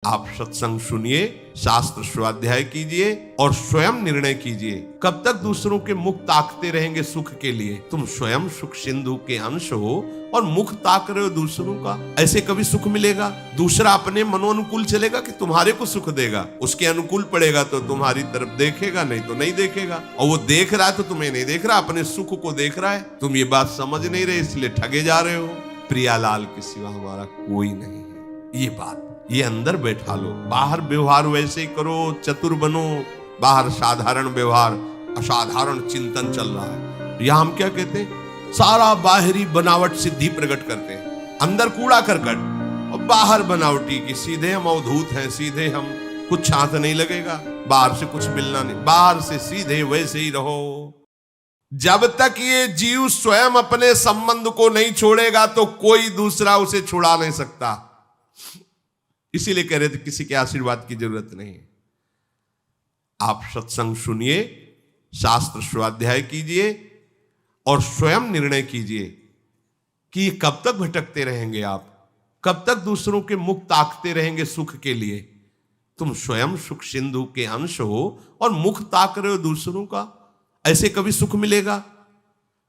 आप सत्संग सुनिए, शास्त्र स्वाध्याय कीजिए और स्वयं निर्णय कीजिए। कब तक दूसरों के मुख ताकते रहेंगे सुख के लिए? तुम स्वयं सुख सिंधु के अंश हो और मुख ताक रहे हो दूसरों का। ऐसे कभी सुख मिलेगा? दूसरा अपने मनोनुकूल चलेगा कि तुम्हारे को सुख देगा? उसके अनुकूल पड़ेगा तो तुम्हारी तरफ देखेगा, नहीं तो नहीं देखेगा। और वो देख रहा है तो तुम्हें नहीं देख रहा, अपने सुख को देख रहा है। तुम ये बात समझ नहीं रहे, इसलिए ठगे जा रहे हो। प्रियालाल के सिवा हमारा कोई नहीं है, ये बात ये अंदर बैठा लो। बाहर व्यवहार वैसे ही करो, चतुर बनो। बाहर साधारण व्यवहार, असाधारण चिंतन चल रहा है। यहां हम क्या कहते हैं? सारा बाहरी बनावट सिद्धि प्रकट करते हैं, अंदर कूड़ा करकट और बाहर बनावटी की। सीधे हम अवधूत हैं, सीधे हम, कुछ हाथ नहीं लगेगा, बाहर से कुछ मिलना नहीं, बाहर से सीधे वैसे ही रहो। जब तक ये जीव स्वयं अपने संबंध को नहीं छोड़ेगा तो कोई दूसरा उसे छुड़ा नहीं सकता। इसीलिए कह रहे थे किसी के आशीर्वाद की जरूरत नहीं है। आप सत्संग सुनिए, शास्त्र स्वाध्याय कीजिए और स्वयं निर्णय कीजिए कि कब तक भटकते रहेंगे आप, कब तक दूसरों के मुख ताकते रहेंगे सुख के लिए। तुम स्वयं सुख सिंधु के अंश हो और मुख ताक रहे हो दूसरों का। ऐसे कभी सुख मिलेगा?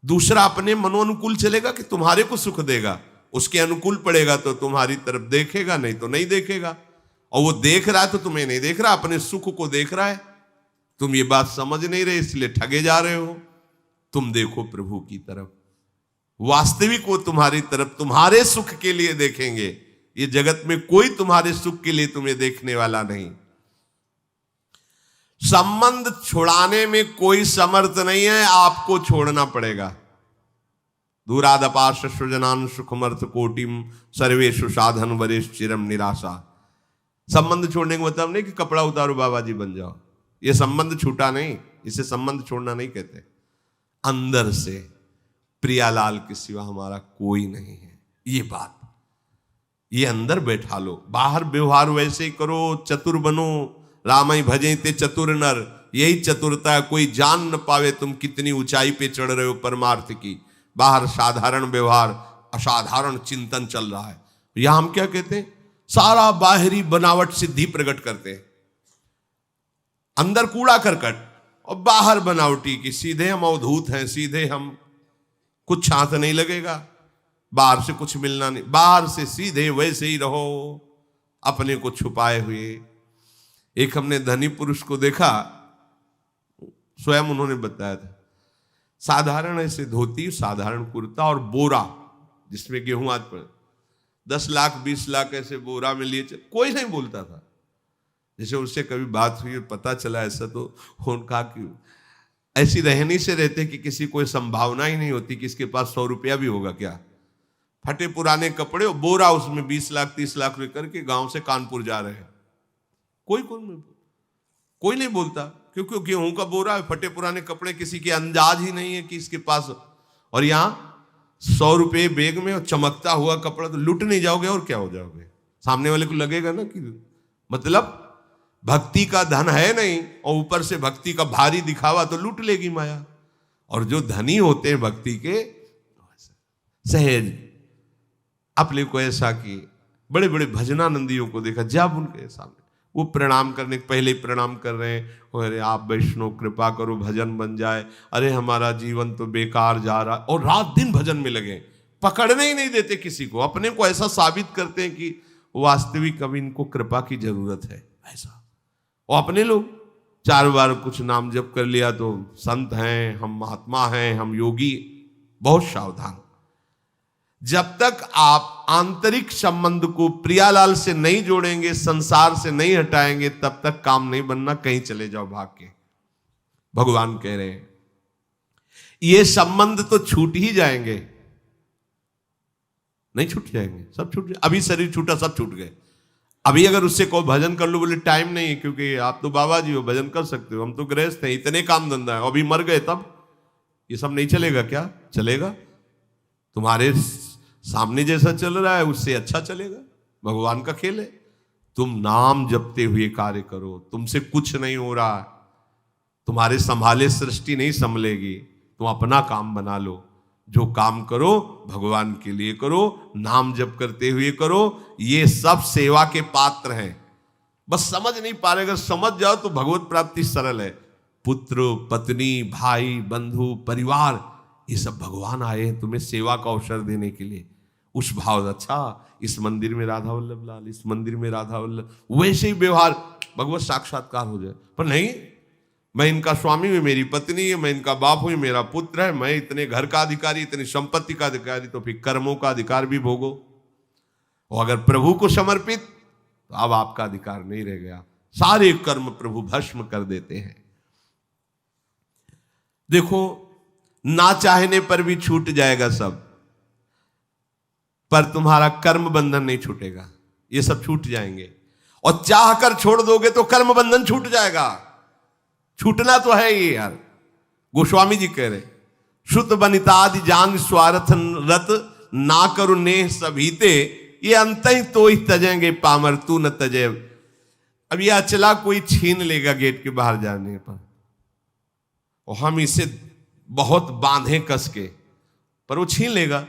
दूसरा अपने मनोनुकूल चलेगा कि तुम्हारे को सुख देगा? उसके अनुकूल पड़ेगा तो तुम्हारी तरफ देखेगा, नहीं तो नहीं देखेगा। और वो देख रहा है तो तुम्हें नहीं देख रहा, अपने सुख को देख रहा है। तुम ये बात समझ नहीं रहे, इसलिए ठगे जा रहे हो। तुम देखो प्रभु की तरफ, वास्तविक वो तुम्हारी तरफ, तुम्हारे सुख के लिए देखेंगे। ये जगत में कोई तुम्हारे सुख के लिए तुम्हें देखने वाला नहीं। संबंध छुड़ाने में कोई समर्थ नहीं है, आपको छोड़ना पड़ेगा। दूरादपाश सृजनान सुखमर्थ कोटिम सर्वेशु साधन वरेश चिरम निराशा। संबंध छोड़ने का मतलब नहीं कि कपड़ा उतारो बाबा जी बन जाओ। ये संबंध छूटा नहीं, इसे संबंध छोड़ना नहीं कहते। अंदर से प्रियालाल के सिवा हमारा कोई नहीं है, ये बात ये अंदर बैठा लो। बाहर व्यवहार वैसे ही करो, चतुर बनो। रामई भजे ते चतुर नर, यही चतुरता है। कोई जान न पावे तुम कितनी ऊंचाई पे चढ़ रहे हो परमार्थ की। बाहर साधारण व्यवहार, असाधारण चिंतन चल रहा है। यहां हम क्या कहते हैं? सारा बाहरी बनावट सिद्धि प्रकट करते हैं, अंदर कूड़ा करकट और बाहर बनावटी की। सीधे हम अवधूत हैं, सीधे हम, कुछ हाथ नहीं लगेगा, बाहर से कुछ मिलना नहीं, बाहर से सीधे वैसे ही रहो, अपने को छुपाए हुए। एक हमने धनी पुरुष को देखा, स्वयं उन्होंने बताया था। साधारण ऐसे धोती, साधारण कुर्ता और बोरा जिसमें गेहूं आज पर 10 लाख 20 लाख ऐसे बोरा में लिए, कोई नहीं बोलता था। जैसे उससे कभी बात हुई और पता चला ऐसा, तो उनका कि ऐसी रहनी से रहते कि किसी कोई संभावना ही नहीं होती कि इसके पास 100 रुपया भी होगा क्या। फटे पुराने कपड़े और बोरा, उसमें 20 लाख 30 लाख लेकर के गांव से कानपुर जा रहे हैं। कोई नहीं बोलता, क्योंकि गेहूं का बोरा है, फटे पुराने कपड़े, किसी के अंदाज ही नहीं है कि इसके पास। और यहां 100 रुपये बैग में और चमकता हुआ कपड़ा, तो लुट नहीं जाओगे और क्या हो जाओगे? सामने वाले को लगेगा ना कि मतलब भक्ति का धन है नहीं, और ऊपर से भक्ति का भारी दिखावा, तो लूट लेगी माया। और जो धनी होते हैं भक्ति के, सहज अपने को ऐसा कि बड़े बड़े भजनानंदियों को देखा, जब उनके सामने वो प्रणाम करने के पहले ही प्रणाम कर रहे हैं, अरे आप वैष्णव कृपा करो भजन बन जाए, अरे हमारा जीवन तो बेकार जा रहा, और रात दिन भजन में लगे। पकड़ने ही नहीं देते किसी को, अपने को ऐसा साबित करते हैं कि वास्तविक अब इनको कृपा की जरूरत है। ऐसा और अपने लोग 4 बार कुछ नाम जप कर लिया तो संत हैं, हम महात्मा हैं, हम योगी। बहुत सावधान। जब तक आप आंतरिक संबंध को प्रियालाल से नहीं जोड़ेंगे, संसार से नहीं हटाएंगे, तब तक काम नहीं बनना। कहीं चले जाओ भाग के। भगवान कह रहे हैं ये संबंध तो छूट ही जाएंगे, नहीं छूट जाएंगे, सब छूट जाए। अभी शरीर छूटा, सब छूट गए। अभी अगर उससे कोई भजन कर लो, बोले टाइम नहीं है, क्योंकि आप तो बाबा जी हो, भजन कर सकते हो, हम तो गृहस्थ हैं, इतने काम धंधा है, अभी मर गए तब ये सब नहीं चलेगा। क्या चलेगा? तुम्हारे सामने जैसा चल रहा है उससे अच्छा चलेगा। भगवान का खेल है। तुम नाम जपते हुए कार्य करो, तुमसे कुछ नहीं हो रहा, तुम्हारे संभाले सृष्टि नहीं संभलेगी। तुम अपना काम बना लो, जो काम करो भगवान के लिए करो, नाम जप करते हुए करो। ये सब सेवा के पात्र हैं। बस समझ नहीं पा रहे, अगर समझ जाओ तो भगवत प्राप्ति सरल है। पुत्र, पत्नी, भाई, बंधु, परिवार, ये सब भगवान आए हैं तुम्हें सेवा का अवसर देने के लिए। उस भाव, अच्छा इस मंदिर में राधा वल्लभ लाल, इस मंदिर में राधा वल्लभ, वैसे ही व्यवहार भगवत साक्षात्कार हो जाए। पर नहीं, मैं इनका स्वामी हूं, मेरी पत्नी है, मैं इनका बाप हूं, मेरा पुत्र है, मैं इतने घर का अधिकारी, इतनी संपत्ति का अधिकारी, तो फिर कर्मों का अधिकार भी भोगो। और अगर प्रभु को समर्पित, तो अब आपका अधिकार नहीं रह गया, सारे कर्म प्रभु भस्म कर देते हैं। देखो, ना चाहने पर भी छूट जाएगा सब, पर तुम्हारा कर्म बंधन नहीं छूटेगा, ये सब छूट जाएंगे। और चाह कर छोड़ दोगे तो कर्म बंधन छूट जाएगा। छूटना तो है ये यार। गोस्वामी जी कह रहे, श्रुत बनितादि जान स्वार्थ रत, ना करो नेह सभीते, ये अंत ही तो ही तजेंगे पामर तू न तजे। अब ये अचला कोई छीन लेगा गेट के बाहर जाने पर, और हम इसे बहुत बांधे कस के, पर वो छीन लेगा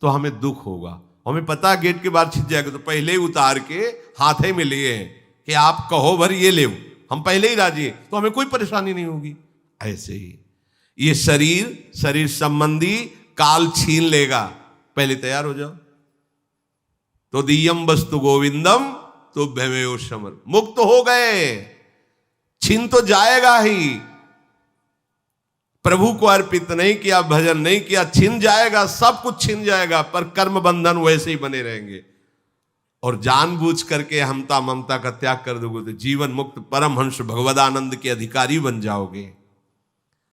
तो हमें दुख होगा। हमें पता गेट के बाहर छिप जाएगा तो पहले ही उतार के हाथ ही में लिए हैं कि आप कहो भर ये ले, हम पहले ही राजी हैं, तो हमें कोई परेशानी नहीं होगी। ऐसे ही ये शरीर संबंधी काल छीन लेगा, पहले तैयार हो जाओ। तो दियम वस्तु गोविंदम तो भवेयो समर, मुक्त हो गए, छीन तो जाएगा ही। प्रभु को अर्पित नहीं किया, भजन नहीं किया, छिन जाएगा, सब कुछ छिन जाएगा, पर कर्म बंधन वैसे ही बने रहेंगे। और जानबूझ करके हमता ममता का त्याग कर दोगे तो जीवन मुक्त परमहंस भगवदानंद के अधिकारी बन जाओगे।